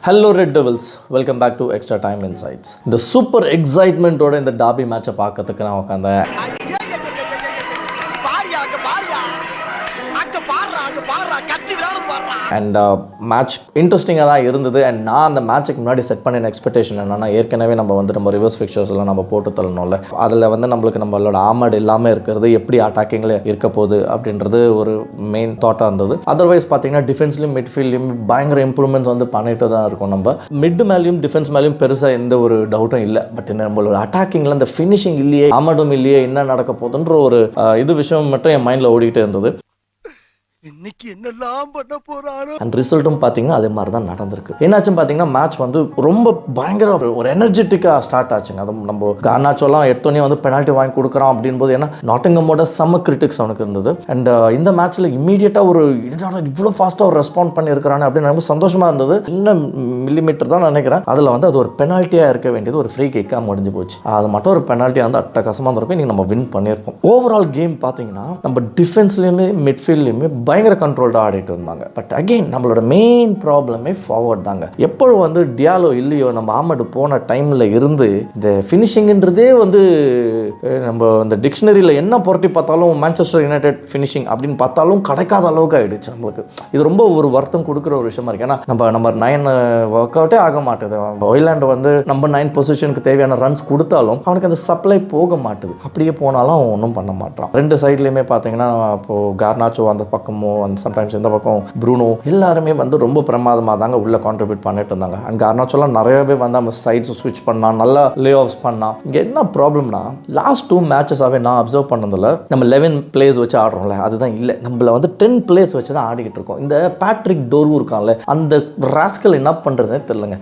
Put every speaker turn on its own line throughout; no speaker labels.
Hello Red Devils, welcome back to Extra Time Insights. The super excitement ஓட இந்த டாபி மேட்சை பார்க்கறதுக்கு நான் உட்காந்தேன். அண்ட் மேட்ச் இன்ட்ரெஸ்டிங்காக தான் இருந்தது. அண்ட் நான் அந்த மேட்சுக்கு முன்னாடி செட் பண்ணின எக்ஸ்பெக்டேஷன் என்னன்னா, ஏற்கனவே நம்ம ரிவர்ஸ் ஃபிக்சர்ஸ்லாம் நம்ம போட்டு தள்ளணும்ல, அதில் நம்மளுக்கு நம்மளோட ஆர்மர்ட் இல்லாமல் இருக்கிறது எப்படி அட்டாக்கிங்கில் இருக்க போகுது அப்படின்றது ஒரு மெயின் தாட்டாக இருந்தது. அதர்வைஸ் பார்த்தீங்கன்னா டிஃபென்ஸ்லையும் மிட்ஃபீல்ட்லையும் பயங்கர இம்ப்ரூவ்மெண்ட்ஸ் பண்ணிட்டு தான் இருக்கும். நம்ம மிட் மேலேயும் டிஃபென்ஸ் மேலேயும் பெருசாக எந்த ஒரு டவுட்டும் இல்லை. பட் நம்மளோட அட்டாக்கிங்கில் அந்த ஃபினிஷிங் இல்லையே, ஆர்மர்டும் இல்லையே, என்ன நடக்க போகுதுன்ற ஒரு விஷயம் மட்டும் என் மைண்டில் ஓடிக்கிட்டே இருந்தது. இன்னைக்கு என்னெல்லாம் பண்ண போறாரோ அண்ட் ரிசல்ட்டும் பார்த்தீங்கன்னா அதே மாதிரி தான் நடந்திருக்கு. என்னாச்சுன்னு பார்த்தீங்கன்னா மேட்ச் ரொம்ப பயங்கர ஒரு எனர்ஜெட்டிக்காக ஸ்டார்ட் ஆச்சுங்க. அது நம்ம கார்னாச்சோலாம் எடுத்தோன்னே பெனால்ட்டி வாங்கி கொடுக்குறோம் அப்படின் போது, ஏன்னா நாட்டிங்கமோட செம்ம கிரிட்டிக்ஸ் அவனுக்கு இருந்தது. அண்ட் இந்த மேட்ச்சில் இம்மீடியட்டாக இவ்வளோ ஃபாஸ்ட்டாக ஒரு ரெஸ்பாண்ட் பண்ணியிருக்கிறானே அப்படின்னு ரொம்ப சந்தோஷமாக இருந்தது. இன்னும் மில்லிமீட்டர் தான் நினைக்கிறேன். அதில் அது ஒரு பெனால்ட்டியாக இருக்க வேண்டியது ஒரு ஃப்ரீ கிக்காக முடிஞ்சு போச்சு. அது மட்டும் ஒரு பெனால்ட்டியாக அட்டகாசமாக இருந்திருக்கும். இன்னைக்கு நம்ம வின் பண்ணியிருப்போம். ஓவரால் கேம் பார்த்தீங்கன்னா நம்ம டிஃபென்ஸ்லையுமே மிட்ஃபீல்ட்லையுமே பயங்கர கண்ட்ரோல்டாக ஆடிட்டு இருந்தாங்க. பட் அகெயின் நம்மளோட மெயின் ப்ராப்ளமே ஃபார்வர்ட் தாங்க. எப்போ டியாலோ இல்லையோ, நம்ம ஆமடு போன டைமில் இருந்து இந்த ஃபினிஷிங்ன்றதே நம்ம இந்த டிக்ஷனரியில் என்ன புரட்டி பார்த்தாலும் மான்செஸ்டர் யுனைடெட் ஃபினிஷிங் அப்படின்னு பார்த்தாலும் கிடைக்காத அளவுக்கு ஆகிடுச்சு நம்மளுக்கு. இது ரொம்ப ஒரு வருத்தம் கொடுக்குற ஒரு விஷயமா இருக்குது. ஏன்னா நம்பர் 9 ஒர்க் அவுட்டே ஆக மாட்டேது. ஒய்லாண்டு நம்பர் 9 பொசிஷனுக்கு தேவையான ரன்ஸ் கொடுத்தாலும் அவனுக்கு அந்த சப்ளை போக மாட்டுது. அப்படியே போனாலும் அவன் ஒன்றும் பண்ண மாட்டான். ரெண்டு சைட்லையுமே பார்த்தீங்கன்னா இப்போது கார்னாச்சோ அந்த பக்கமோ சம்டைம்ஸ் இந்த பக்கம் ப்ரூனோ எல்லாருமே ரொம்ப பிரமாதமாக தாங்க உள்ள கான்ட்ரிபியூட் பண்ணிட்டு இருந்தாங்க. அண்ட் கார்னாச்சோலாம் நிறையவே நம்ம சைட்ஸ் ஸ்விட்ச் பண்ணான், நல்லா லே ஆஃப்ஸ் பண்ணான். இங்கே என்ன ப்ராப்ளம்னா, லாஸ்ட் 2 மேட்சஸாகவே நான் அப்சர்வ் பண்ணதில் நம்ம 11 பிளேயர்ஸ் வச்சு ஆடுறோம்ல, அதுதான் இல்லை. நம்மள 10 பிளேயர்ஸ் வச்சு தான் ஆடிக்கிட்டு இருக்கோம். இந்த பேட்ரிக் டோர்வு இருக்கான்ல, அந்த ராஸ்கல் என்ன பண்ணுறதுனே தெரியலங்க.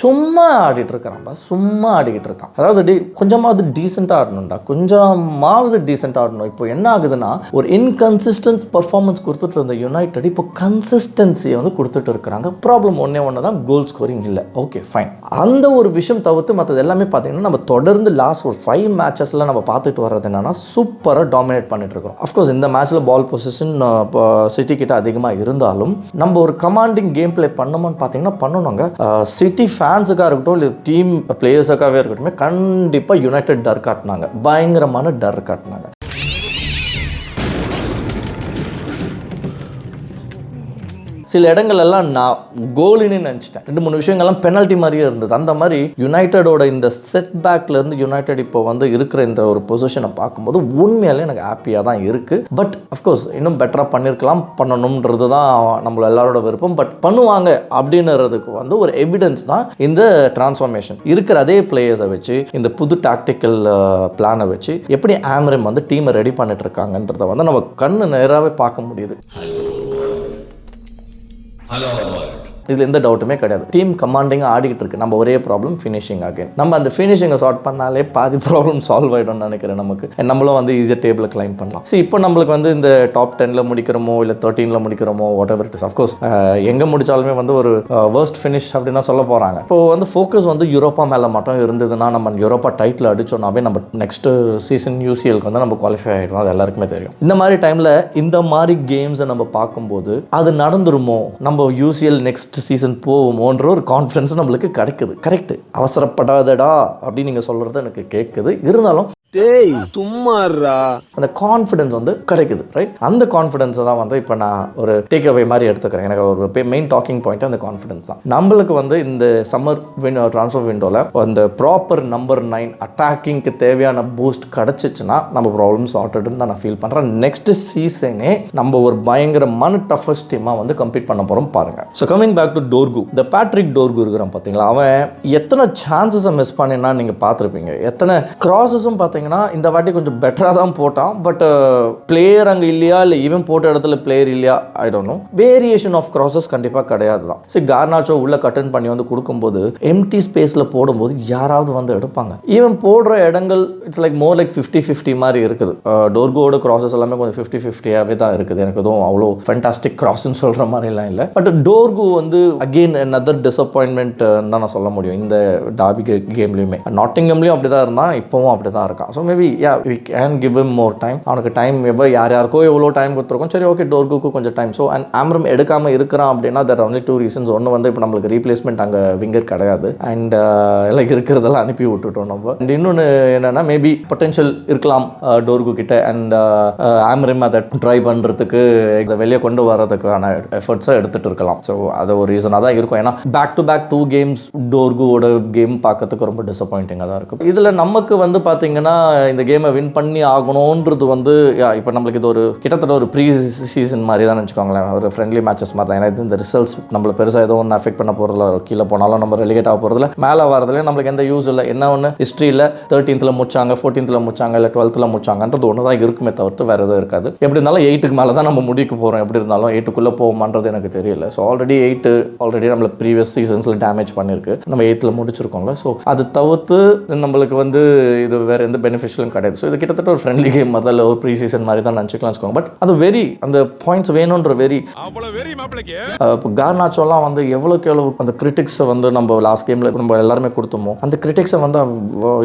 சும்மா ஆடிட்டு இருக்கிறான்பா, சும்மா ஆடிக்கிட்டு இருக்கான். அதாவது கொஞ்சமாவது டீசெண்டாக ஆடணும்டா, கொஞ்சமாவது டீசெண்டாக ஆடணும். இப்போ என்ன ஆகுதுன்னா, ஒரு இன்கன்சிஸ்டன்ட் பர்ஃபார்மன்ஸ் கொடுத்துட்டு இருந்த யுனைடெட் இப்போ கன்சிஸ்டன்சியை கொடுத்துட்டு இருக்கிறாங்க. ப்ராப்ளம் ஒன்று தான், கோல் ஸ்கோரிங் இல்லை. Okay fine. அந்த ஒரு விஷயம் தவிர்த்து மற்றது எல்லாமே பார்த்தீங்கன்னா நம்ம தொடர்ந்து லாஸ்ட் ஒரு 5 மேட்சஸில் நம்ம பார்த்துட்டு வர்றது என்னன்னா, சூப்பராக டாமினேட் பண்ணிட்டு இருக்கோம். அஃப்கோர்ஸ் இந்த மேட்ச்சில் பால் பொசிஷன் சிட்டி கிட்ட அதிகமாக இருந்தாலும் நம்ம ஒரு கமாண்டிங் கேம் பிளே பண்ணணும்னு பார்த்தீங்கன்னா பண்ணணுங்க. சிட்டி ஃபேன்ஸுக்காக இருக்கட்டும், இல்லை டீம் பிளேயர்ஸுக்காகவே இருக்கட்டும், கண்டிப்பாக யுனைடெட் டர் காட்டினாங்க, பயங்கரமான டர் காட்டினாங்க. சில இடங்கள்லாம் நான் கோலின்னு நினச்சிட்டேன். 2-3 விஷயங்கள்லாம் பெனால்ட்டி மாதிரியே இருந்தது. அந்த மாதிரி யுனைடெடோட இந்த செட் பேக்லேருந்து யுனைடெட் இப்போ இருக்கிற இந்த ஒரு பொசிஷனை பார்க்கும்போது உண்மையாலே எனக்கு ஹாப்பியாக தான் இருக்குது. பட் அஃப்கோர்ஸ் இன்னும் பெட்டராக பண்ணியிருக்கலாம், பண்ணணுன்றது தான் நம்மள எல்லாரோட விருப்பம். பட் பண்ணுவாங்க அப்படின்றதுக்கு ஒரு எவிடன்ஸ் தான் இந்த டிரான்ஸ்ஃபார்மேஷன். இருக்கிற அதே பிளேயர்ஸை வச்சு, இந்த புது டாக்டிக்கல் பிளானை வச்சு எப்படி ஆம்ரிம் டீமை ரெடி பண்ணிட்டு இருக்காங்கன்றதை நம்ம கண்ணு நேராகவே பார்க்க முடியுது. இதில் எந்த டவுட்டுமே கிடையாது. டீம் கமாண்டிங்காக ஆடிக்கிட்டு இருக்கு. நம்ம ஒரே ப்ராப்ளம் ஃபினிஷிங். அகைன் நம்ம அந்த ஃபினிஷிங்கை சார்ட் பண்ணாலே பாதி ப்ராப்ளம் சால்வ் ஆகிடும்னு நினைக்கிறேன். நமக்கு நம்மளும் ஈஸியாக டேபிளை கிளைம் பண்ணலாம். இப்போ நம்மளுக்கு இந்த டாப் 10ல் முடிக்கிறோமோ இல்லை 13ல் முடிக்கிறோமோ, whatever it is. Of course எங்கே முடித்தாலுமே ஒரு வேர்ஸ்ட் ஃபினிஷ் அப்படின்னு தான் சொல்ல போகிறாங்க. இப்போ ஃபோக்கஸ் யூரோப்பா மேலே மட்டும் இருந்ததுன்னா, நம்ம யூரோப்பா டைட்டில் அடித்தோன்னாவே நம்ம நெக்ஸ்ட் சீசன் யூசிஎலுக்கு நம்ம குவாலிஃபை ஆகிடும். அது எல்லாருக்குமே தெரியும். இந்த மாதிரி டைமில் இந்த மாதிரி கேம்ஸை நம்ம பார்க்கும்போது அது நடந்துருமோ, நம்ம யூசிஎல் நெக்ஸ்ட் சீசன் போவோமோன்ற ஒரு கான்ஃபிடன்ஸ் நம்மளுக்கு கிடைக்குது. கரெக்ட், அவசரப்படாதடா அப்படின்னு நீங்கள் சொல்கிறது எனக்கு கேட்குது. இருந்தாலும் சும்மாறா அந்த கான்ஃபிடன்ஸ் கிடைக்குது. ரைட், அந்த கான்ஃபிடன்ஸை தான் இப்போ நான் ஒரு டேக் அவே மாதிரி எடுத்துக்கிறேன். எனக்கு ஒரு மெயின் டாக்கிங் பாயிண்ட் அந்த கான்ஃபிடன்ஸ் தான். நம்மளுக்கு இந்த சம்மர் ட்ரான்ஸ்ஃபர் விண்டோவில் அந்த ப்ராப்பர் நம்பர் 9 அட்டாக்கிங்க்கு தேவையான பூஸ்ட் கிடச்சிச்சுன்னா நம்ம ப்ராப்ளம் சார்ட்டட்னு தான் நான் ஃபீல் பண்ணுறேன். நெக்ஸ்ட் சீசனே நம்ம ஒரு பயங்கரமான டஃபஸ்ட் டீமாக கம்ப்ளீட் பண்ண போகிறோம் பாருங்க. ஸோ கமிங் பேக் டு டோர்கு, இந்த பேட்ரிக் டோர்கு இருக்கிறான் பார்த்தீங்களா, அவன் எத்தனை சான்சஸை மிஸ் பண்ணினா நீங்கள் பார்த்துருப்பீங்க. எத்தனை கிராஸஸும் பார்த்தீங்கன்னா இந்த வாட்டி கொஞ்சம் பெட்டராக தான் போட்டான். பட் பிளேயர் அங்கே இல்லையா, இல்லை ஈவன் போட்ட இடத்துல பிளேயர் இல்லையா, I don't know. Variation of crosses கண்டிப்பாக கிடையாது தான். சரி, கார்னாச்சோ உள்ள கட்டன் பண்ணி கொடுக்கும்போது எம்டி ஸ்பேஸில் போடும்போது யாராவது எடுப்பாங்க. ஈவன் போடுற இடங்கள் இட்ஸ் லைக் மோர் லைக் 50-50 மாதிரி இருக்குது. டோர்கோட கிராஸஸ் எல்லாமே கொஞ்சம் 50-50ஆகவே தான் இருக்குது. எனக்கு எதுவும் அவ்வளோ ஃபேண்டாஸ்டிக் கிராஸ்ன்னு சொல்கிற மாதிரிலாம் இல்லை. பட் டோர்கு அகெயின் another disappointment தான் நான் சொல்ல முடியும். இந்த டாபி கேம்லையுமே நாட்டிங்கம்லையும் அப்படி தான் இருந்தான், இப்போவும் அப்படி தான் இருக்கான். So maybe we can give him more time. அவனுக்கு டைம் யார் யாருக்கோ எவ்வளோ டைம் கொடுத்துருக்கோம், சரி ஓகே டோர்குக்கு கொஞ்சம் டைம். ஸோ அண்ட் ஆம்ரம் எடுக்காமல் இருக்கிறான் அப்படின்னா there are only 2 reasons. ஒன்று வந்து இப்போ நம்மளுக்கு ரீப்ளேஸ்மெண்ட் அங்கே விங்கர் கிடையாது, அண்ட் எல்லாம் இருக்கிறதெல்லாம் அனுப்பி விட்டுட்டோம் நம்ம. அண்ட் இன்னொன்று என்னென்னா மேபி பொட்டென்ஷியல் இருக்கலாம் டோர்கு கிட்ட, அண்ட் ஆம்ரம் அதை ட்ரை பண்ணுறதுக்கு இதை வெளியே கொண்டு வரதுக்கான எஃபர்ட்ஸை எடுத்துகிட்டு இருக்கலாம். ஸோ அது ஒரு ரீசனாக தான் இருக்கும். ஏன்னா பேக் டு பேக் 2 games டோர்குவோட கேம் பார்க்கறதுக்கு ரொம்ப டிசப்பாயிண்டிங்காக தான் இருக்கும். இதில் நமக்கு வந்து பார்த்தீங்கன்னா இந்த கேமை வின் பண்ணி ஆகணுன்றது வந்து இப்போ நம்மளுக்கு இது ஒரு கிட்டத்தட்ட ஒரு ப்ரீ சீசன் மாதிரி தான் வச்சுக்கோங்களேன், ஒரு ஃப்ரெண்ட்லி மேட்சஸ் மாதிரி தான். ஏன்னா இது இந்த ரிசல்ட்ஸ் நம்மளை பெருசாக எதுவும் ஒன்று அஃபெக்ட் பண்ண போகிறதில்ல, கீழே போனாலும் நம்ம ரெலிகேட் ஆக போகிறதில்ல, மேலே வரதுல நம்மளுக்கு எந்த யூஸ் இல்லை. என்ன ஒன்று ஹிஸ்ட்ரியில் 13th முடிச்சாங்க, 14th முடிச்சாங்க, இல்லை 12th முடிச்சாங்கன்றது ஒன்று தான் இருக்குமே தவிர்த்து வேறு எதுவும் இருக்காது. எப்படி இருந்தாலும் 8க்கு மேலே தான் நம்ம முடிக்க போகிறோம், எப்படி இருந்தாலும் 8க்குள்ளே போகுமான்றது எனக்கு தெரியல. ஸோ ஆல்ரெடி நம்மளை ப்ரீவியஸ் சீசன்ஸில் டேமேஜ் பண்ணியிருக்கு, நம்ம 8th முடிச்சிருக்கோங்க. ஸோ அது தவிர்த்து நம்மளுக்கு வந்து இது வேறு எந்த பெனிஃபிஷியலும் கிடையாது. ஸோ இது கிட்டத்தட்ட ஒரு ஃப்ரெண்ட்லி கேம் முதல்ல ஒரு ப்ரீ சீசன் மாதிரி தான் நினச்சிக்கலாம் வச்சுக்கோங்க. பட் அது வெரி அந்த பாயிண்ட்ஸ் வேணுன்ற வெரி இப்போ கார்னாச்சோலாம் வந்து எவ்வளோக்கு எவ்வளோ அந்த கிரிட்டிக்ஸை வந்து நம்ம லாஸ்ட் கேமில் நம்ம எல்லாருமே கொடுத்தோமோ அந்த கிரிட்டிக்ஸை வந்து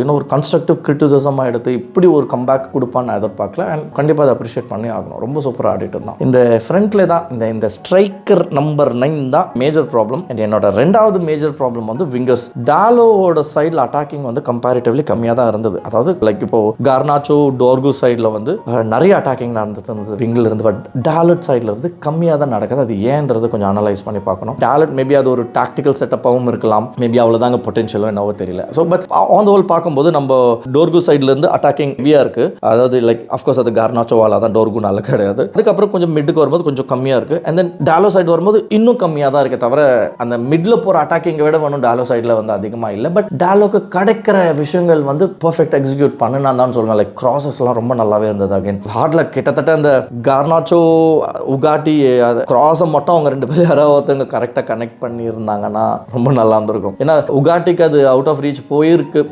இன்னும் ஒரு கன்ஸ்ட்ரக்டிவ் கிரிட்டிசிசமாக எடுத்து இப்படி ஒரு கம்பேக் கொடுப்பான்னு நான் எதிர்பார்க்கல. அண்ட் கண்டிப்பாக அதை அப்ரிஷியேட் பண்ணி ஆகணும். ரொம்ப சூப்பராக ஆடிட்டு இருந்தான். இந்த ஃப்ரண்ட்ல தான் இந்த ஸ்ட்ரைக்கர் நம்பர் 9 தான் மேஜர் ப்ராப்ளம். அண்ட் என்னோட 2வது மேஜர் ப்ராப்ளம் வந்து விங்கர்ஸ். டாலோவோட சைடில் அட்டாக்கிங் வந்து கம்பேரிட்டிவ்லி கம்மியாக தான் இருந்தது. அதாவது லைக் இப்போ கார்னாச்சோ டோர்கு சைடில் வந்து நிறைய அட்டாக்கிங் நடந்துட்டு விங்கில் இருந்து, பட் டாலட் சைடில் இருந்து கம்மியாக தான் நடக்குது. அது ஏன்றது கொஞ்சம் அனலைஸ் பண்ணி பார்க்கணும். டாலட் மேபி அது ஒரு டாக்டிக்கல் செட்டப்பாகவும் இருக்கலாம், மேபி அவ்வளோதாங்க பொட்டென்ஷியலோ என்னவோ தெரியல. So but on the whole பார்க்கும்போது நம்ம டோர்கு சைட்லேருந்து அட்டாக்கிங் ஹெவியாக இருக்குது. அதாவது லைக் அஃப்கோர்ஸ் அது கார்னாச்சோவால தான், டோர்குனால கிடையாது. அதுக்கப்புறம் கொஞ்சம் மிட்டுக்கு வரும்போது கொஞ்சம் கம்மியாக இருக்குது. அண்ட் தென் டாலோ சைடு வரும்போது இன்னும் கம்மியாக தான் இருக்கே தவிர அந்த மிடில் போகிற அட்டாக்கிங்கை விட ஒன்றும் டாலோ சைடில் வந்து அதிகமாக இல்லை. பட் டாலோக்கு கிடைக்கிற விஷயங்கள் வந்து பர்ஃபெக்ட் எக்ஸிக்யூட் பண்ணுனா தான் சொல்லுவேன். லைக் கிராஸஸ்லாம் ரொம்ப நல்லாவே இருந்தது. அகைன் ஹார்டில் கிட்டத்தட்ட அந்த கார்னாச்சோ உகாட்டி கிராஸை மட்டும் அவங்க 2 பேரும் யாராவது ஒருத்தவங்க கரெக்டாக கனெக்ட் பண்ணியிருந்தாங்கன்னா ரொம்ப நல்லா இருந்திருக்கும். ஏன்னா உகாட்டிக்கு அது அவுட் ஆஃப் ரீச்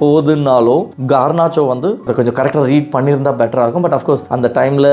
போகுதுன்னாலும் கார்னாச்சோ வந்து அதை கொஞ்சம் கரெக்டாக ரீட் பண்ணியிருந்தா பெட்டராக இருக்கும். பட் அஃப்கோர்ஸ் அந்த டைமில்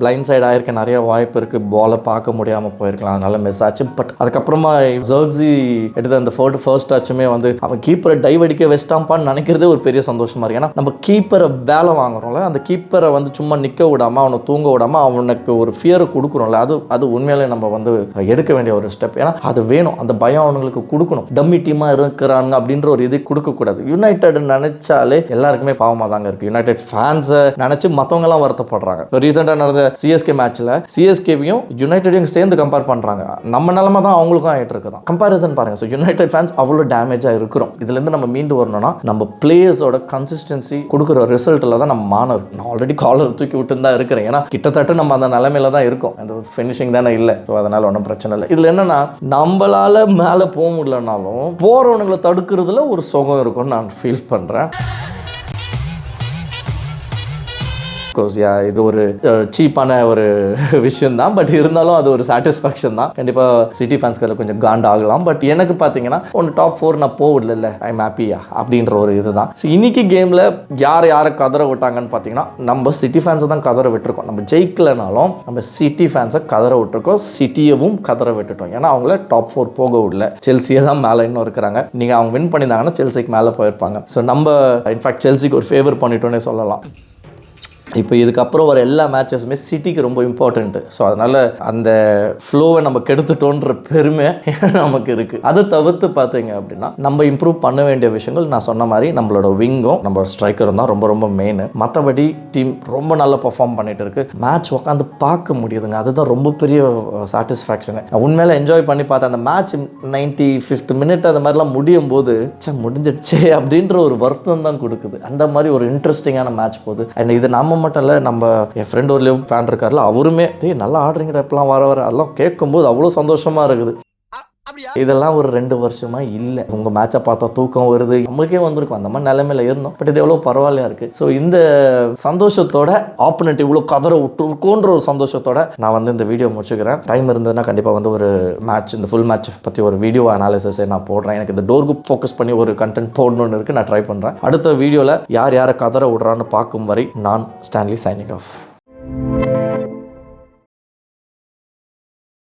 பிளைண்ட் சைட் ஆயிருக்க நிறைய வாய்ப்பு இருக்குது, பாலை பார்க்க முடியாமல் போயிருக்கலாம், அதனால மிஸ் ஆச்சு. பட் அதுக்கப்புறமா ஜர்க்ஸி எடுத்த அந்த ஃபர்ஸ்ட் டச்சுமே வந்து அவன் கீப்பரை டைவ் அடிக்க வெஸ்டாம்பான்னு நினைக்கிறதே ஒரு பெரிய சந்தோஷமா இருக்கு. ஏன்னா நம்ம கீப்பரை வேலை வாங்குறோம்ல, அந்த கீப்பரை வந்து சும்மா நிற்க விடாமல் அவனை தூங்க விடாமல் அவனுக்கு ஒரு ஃபியரை கொடுக்குறோம்ல, அது உண்மையிலே நம்ம வந்து எடுக்க வேண்டிய ஒரு ஸ்டெப். ஏன்னா அது வேணும், அந்த பயம் அவங்களுக்கு கொடுக்கணும். டம்மி டீமாக இருக்கிறாங்க அப்படின்ற ஒரு இது கொடுக்கக்கூடாது. யுனைடெட் நினைச்சாலே எல்லாருக்குமே பாவமாக தாங்க இருக்குது. யுனைடெட் ஃபேன்ஸை நினச்சி மற்றவங்கலாம் வருத்தப்படுறாங்க. இப்போ ரீசெண்டாக நடந்த சிஎஸ்கே மேட்ச்சில் சிஎஸ்கேவையும் யுனைடெடையும் சேர்ந்து கம்பேர் பண்ணுறாங்க. நம்ம நிலமை தான் அவங்களுக்கும் ஆகிட்டு இருக்குதான். கம்பேரிசன் பாருங்கள். ஸோ யுனைடெட் ஃபேன்ஸ் அவ்வளோ டேமேஜாக இருக்கிறோம். இதுலேருந்து நம்ம மீண்டு வரணும்னா நம்ம பிளேயர்ஸோட கன்சிஸ்டன்சி கொடுக்குற ரிசல்ட்டில் தான் நம்ம மாணவர். நான் ஆல்ரெடி காலர் தூக்கி விட்டுன்னு தான் இருக்கிறேன். ஏன்னா கிட்டத்தட்ட நம்ம அந்த நிலைமையில தான் இருக்கும். அந்த ஃபினிஷிங் தானே இல்லை. ஸோ அதனால் ஒன்றும் பிரச்சனை இல்லை. இதில் என்னென்னா நம்மளால் மேலே போக முடியலனாலும் போகிறவனுங்களை தடுக்கிறதுல ஒரு சுகம் இருக்கும்னு நான் ஃபீல் பண்ணுறேன். இது ஒரு சீப்பான ஒரு விஷயம் தான். பட் இருந்தாலும் அது ஒரு சாட்டிஸ்ஃபேக்ஷன் தான். கண்டிப்பாக சிட்டி ஃபேன்ஸ்க்கு அதில் கொஞ்சம் காண்ட் ஆகலாம். பட் எனக்கு பார்த்தீங்கன்னா ஒன்று டாப் 4 நான் போகல, ஐம் ஹாப்பியா அப்படின்ற ஒரு இதுதான். ஸோ இன்னைக்கு கேமில் யாரை கதற விட்டாங்கன்னு பார்த்தீங்கன்னா நம்ம சிட்டி ஃபேன்ஸை தான் கதற விட்டுருக்கோம். நம்ம ஜெயிக்கலனாலும் நம்ம சிட்டி ஃபேன்ஸை கதற விட்டுருக்கோம், சிட்டியவும் கதற விட்டுட்டோம். ஏன்னா அவங்கள டாப் 4 போக விடல. செல்சியை தான் மேலே இன்னும் இருக்கிறாங்க. நீங்கள் அவங்க வின் பண்ணியிருந்தாங்கன்னா செல்சிக்கு மேலே போயிருப்பாங்க. ஸோ நம்ம இன்ஃபேக்ட் செல்சிக்கு ஒரு ஃபேவர் பண்ணிட்டோன்னே சொல்லலாம். இப்போ இதுக்கப்புறம் வர எல்லா மேட்சஸுமே சிட்டிக்கு ரொம்ப இம்பார்ட்டண்ட்டு. ஸோ அதனால் அந்த ஃப்ளோவை நம்ம கெடுத்துட்டோன்ற பெருமை நமக்கு இருக்குது. அதை தவிர்த்து பார்த்தீங்க அப்படின்னா நம்ம இம்ப்ரூவ் பண்ண வேண்டிய விஷயங்கள் நான் சொன்ன மாதிரி நம்மளோட விங்கும் நம்மளோட ஸ்ட்ரைக்கரும் தான் ரொம்ப ரொம்ப மெயின். மற்றபடி டீம் ரொம்ப நல்லா பர்ஃபார்ம் பண்ணிட்டு இருக்கு. மேட்ச் உட்காந்து பார்க்க முடியுதுங்க, அதுதான் ரொம்ப பெரிய சாட்டிஸ்ஃபேக்ஷனு. உண்மையில என்ஜாய் பண்ணி பார்த்தேன். அந்த மேட்ச் 95th மினிட் அந்த மாதிரிலாம் முடியும் போது முடிஞ்சிடுச்சே அப்படின்ற ஒரு வருத்தம் தான் கொடுக்குது. அந்த மாதிரி ஒரு இன்ட்ரெஸ்டிங்கான மேட்ச் போகுது. அண்ட் இது நம்ம மட்டும் இல்லை, நம்ம என் ஃப்ரெண்ட் ஒரு லிவ் ஃபேன் இருக்கார்ல, அவருமே நல்லா ஆடுறீங்கடா இப்பெல்லாம் வர அதெல்லாம் கேட்கும்போது அவ்வளோ சந்தோஷமாக இருக்குது. இதெல்லாம் ஒரு 2 வருஷமா இல்லை. உங்கள் மேட்சை பார்த்தா தூக்கம் வருது, நம்மளுக்கே வந்திருக்கும். அந்த மாதிரி நிலைமையில இருந்தோம். பட் இது எவ்வளோ பரவாயில்லையா இருக்குது. ஸோ இந்த சந்தோஷத்தோட ஆப்போனண்ட் இவ்வளோ கதற விட்டுருக்கோன்ற ஒரு சந்தோஷத்தோட நான் இந்த வீடியோ முடிச்சுக்கிறேன். டைம் இருந்ததுன்னா கண்டிப்பாக ஒரு மேட்ச், இந்த ஃபுல் மேட்ச் பற்றி ஒரு வீடியோ அனாலிசிஸை நான் போடுறேன். எனக்கு இந்த டோர் குரூப் ஃபோக்கஸ் பண்ணி ஒரு கண்டென்ட் போடணும்னு இருக்குது. நான் ட்ரை பண்ணுறேன். அடுத்த வீடியோவில் யாரை கதற விடுறான்னு பார்க்கும் வரை நான் ஸ்டான்லி சைனிங் ஆஃப்.